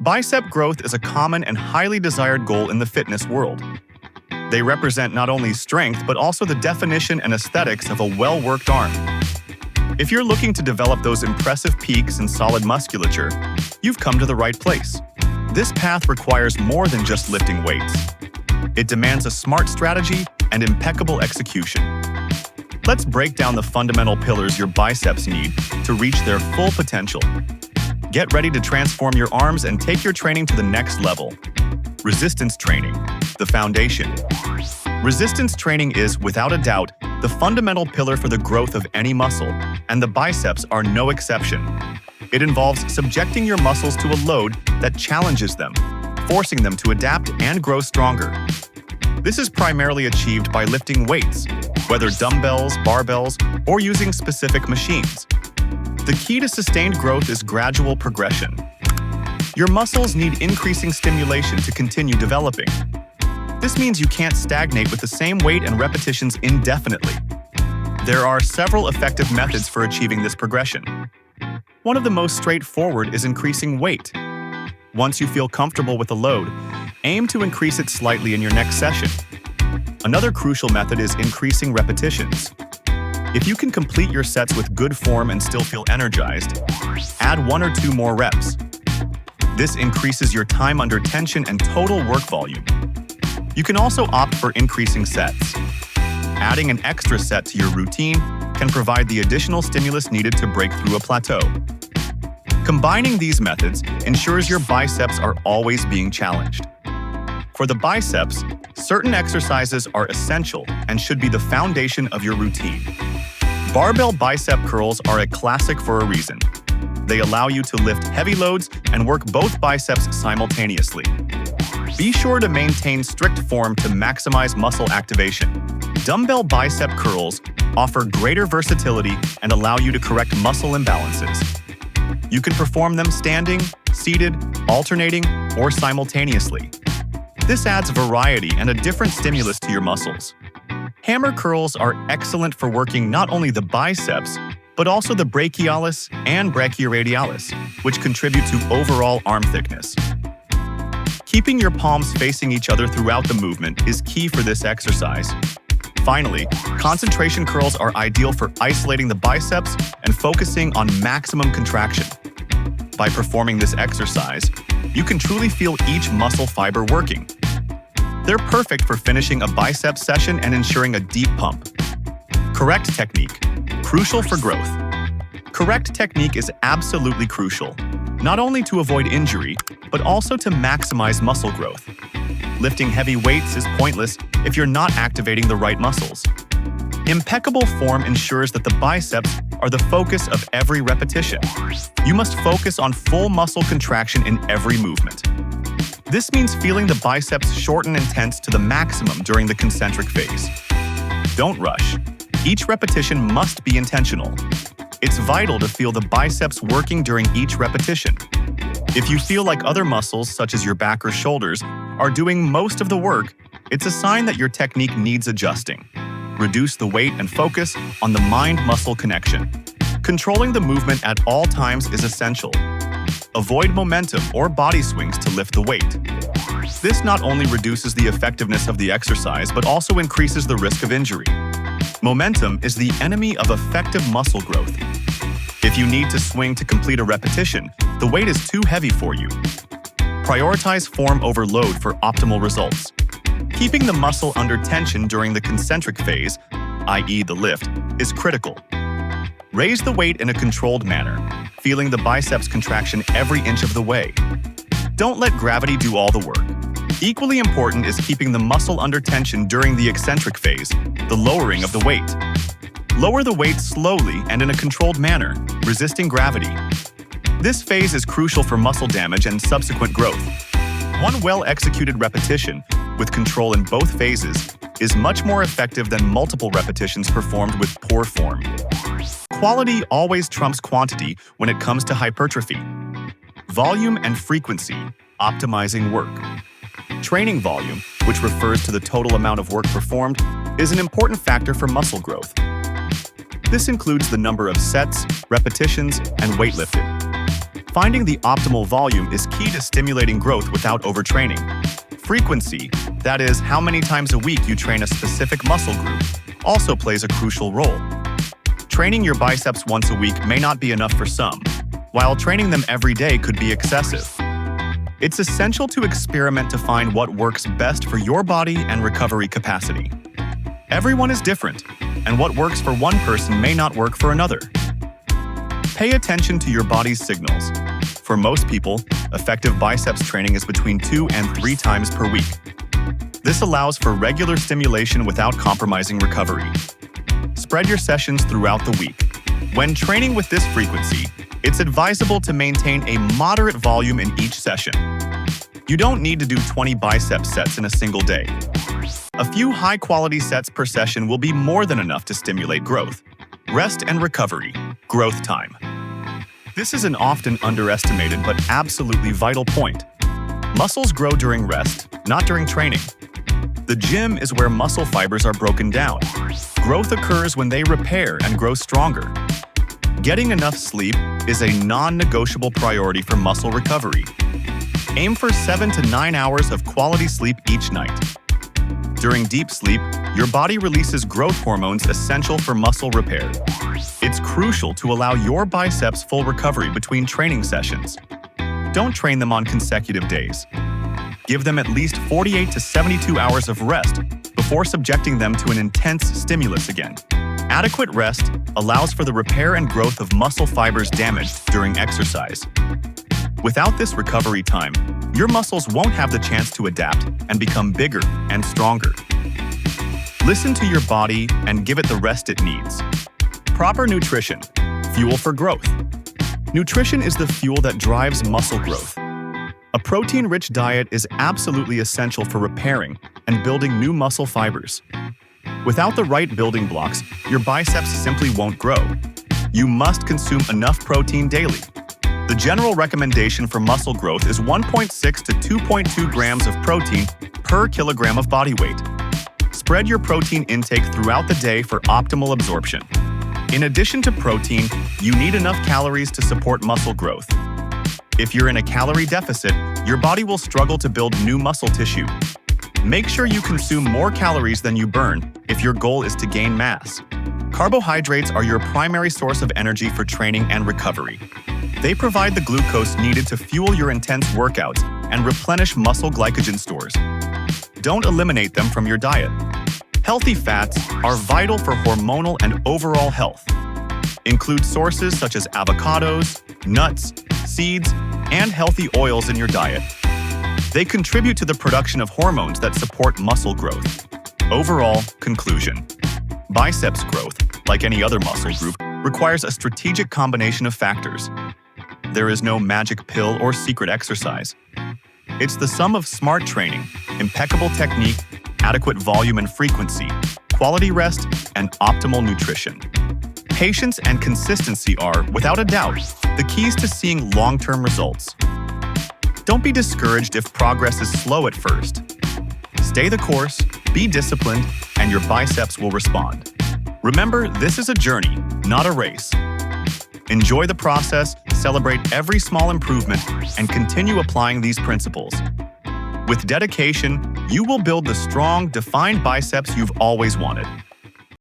Bicep growth is a common and highly desired goal in the fitness world. They represent not only strength, but also the definition and aesthetics of a well-worked arm. If you're looking to develop those impressive peaks and solid musculature, you've come to the right place. This path requires more than just lifting weights. It demands a smart strategy and impeccable execution. Let's break down the fundamental pillars your biceps need to reach their full potential. Get ready to transform your arms and take your training to the next level. Resistance training, the foundation. Resistance training is, without a doubt, the fundamental pillar for the growth of any muscle, and the biceps are no exception. It involves subjecting your muscles to a load that challenges them, forcing them to adapt and grow stronger. This is primarily achieved by lifting weights, whether dumbbells, barbells, or using specific machines. The key to sustained growth is gradual progression. Your muscles need increasing stimulation to continue developing. This means you can't stagnate with the same weight and repetitions indefinitely. There are several effective methods for achieving this progression. One of the most straightforward is increasing weight. Once you feel comfortable with the load, aim to increase it slightly in your next session. Another crucial method is increasing repetitions. If you can complete your sets with good form and still feel energized, add 1 or 2 more reps. This increases your time under tension and total work volume. You can also opt for increasing sets. Adding an extra set to your routine can provide the additional stimulus needed to break through a plateau. Combining these methods ensures your biceps are always being challenged. For the biceps, certain exercises are essential and should be the foundation of your routine. Barbell bicep curls are a classic for a reason. They allow you to lift heavy loads and work both biceps simultaneously. Be sure to maintain strict form to maximize muscle activation. Dumbbell bicep curls offer greater versatility and allow you to correct muscle imbalances. You can perform them standing, seated, alternating, or simultaneously. This adds variety and a different stimulus to your muscles. Hammer curls are excellent for working not only the biceps, but also the brachialis and brachioradialis, which contribute to overall arm thickness. Keeping your palms facing each other throughout the movement is key for this exercise. Finally, concentration curls are ideal for isolating the biceps and focusing on maximum contraction. By performing this exercise, you can truly feel each muscle fiber working. They're perfect for finishing a bicep session and ensuring a deep pump. Correct technique, crucial for growth. Correct technique is absolutely crucial, not only to avoid injury, but also to maximize muscle growth. Lifting heavy weights is pointless if you're not activating the right muscles. Impeccable form ensures that the biceps are the focus of every repetition. You must focus on full muscle contraction in every movement. This means feeling the biceps shorten and tense to the maximum during the concentric phase. Don't rush. Each repetition must be intentional. It's vital to feel the biceps working during each repetition. If you feel like other muscles, such as your back or shoulders, are doing most of the work, it's a sign that your technique needs adjusting. Reduce the weight and focus on the mind-muscle connection. Controlling the movement at all times is essential. Avoid momentum or body swings to lift the weight. This not only reduces the effectiveness of the exercise, but also increases the risk of injury. Momentum is the enemy of effective muscle growth. If you need to swing to complete a repetition, the weight is too heavy for you. Prioritize form over load for optimal results. Keeping the muscle under tension during the concentric phase, i.e. the lift, is critical. Raise the weight in a controlled manner, feeling the biceps contraction every inch of the way. Don't let gravity do all the work. Equally important is keeping the muscle under tension during the eccentric phase, the lowering of the weight. Lower the weight slowly and in a controlled manner, resisting gravity. This phase is crucial for muscle damage and subsequent growth. One well-executed repetition, with control in both phases, is much more effective than multiple repetitions performed with poor form. Quality always trumps quantity when it comes to hypertrophy. Volume and frequency, optimizing work. Training volume, which refers to the total amount of work performed, is an important factor for muscle growth. This includes the number of sets, repetitions, and weight lifted. Finding the optimal volume is key to stimulating growth without overtraining. Frequency, that is, how many times a week you train a specific muscle group, also plays a crucial role. Training your biceps once a week may not be enough for some, while training them every day could be excessive. It's essential to experiment to find what works best for your body and recovery capacity. Everyone is different, and what works for one person may not work for another. Pay attention to your body's signals. For most people, effective biceps training is between 2 and 3 times per week. This allows for regular stimulation without compromising recovery. Spread your sessions throughout the week. When training with this frequency, it's advisable to maintain a moderate volume in each session. You don't need to do 20 bicep sets in a single day. A few high-quality sets per session will be more than enough to stimulate growth. Rest and recovery, growth time. This is an often underestimated but absolutely vital point. Muscles grow during rest, not during training. The gym is where muscle fibers are broken down. Growth occurs when they repair and grow stronger. Getting enough sleep is a non-negotiable priority for muscle recovery. Aim for 7 to 9 hours of quality sleep each night. During deep sleep, your body releases growth hormones essential for muscle repair. It's crucial to allow your biceps full recovery between training sessions. Don't train them on consecutive days. Give them at least 48 to 72 hours of rest before subjecting them to an intense stimulus again. Adequate rest allows for the repair and growth of muscle fibers damaged during exercise. Without this recovery time, your muscles won't have the chance to adapt and become bigger and stronger. Listen to your body and give it the rest it needs. Proper nutrition, fuel for growth. Nutrition is the fuel that drives muscle growth. A protein-rich diet is absolutely essential for repairing and building new muscle fibers. Without the right building blocks, your biceps simply won't grow. You must consume enough protein daily. The general recommendation for muscle growth is 1.6 to 2.2 grams of protein per kilogram of body weight. Spread your protein intake throughout the day for optimal absorption. In addition to protein, you need enough calories to support muscle growth. If you're in a calorie deficit, your body will struggle to build new muscle tissue. Make sure you consume more calories than you burn if your goal is to gain mass. Carbohydrates are your primary source of energy for training and recovery. They provide the glucose needed to fuel your intense workouts and replenish muscle glycogen stores. Don't eliminate them from your diet. Healthy fats are vital for hormonal and overall health. Include sources such as avocados, nuts, seeds, and healthy oils in your diet. They contribute to the production of hormones that support muscle growth. Overall conclusion: biceps growth, like any other muscle group, requires a strategic combination of factors. There is no magic pill or secret exercise. It's the sum of smart training, impeccable technique, adequate volume and frequency, quality rest, and optimal nutrition. Patience and consistency are, without a doubt, the keys to seeing long-term results. Don't be discouraged if progress is slow at first. Stay the course, be disciplined, and your biceps will respond. Remember, this is a journey, not a race. Enjoy the process, celebrate every small improvement, and continue applying these principles. With dedication, you will build the strong, defined biceps you've always wanted.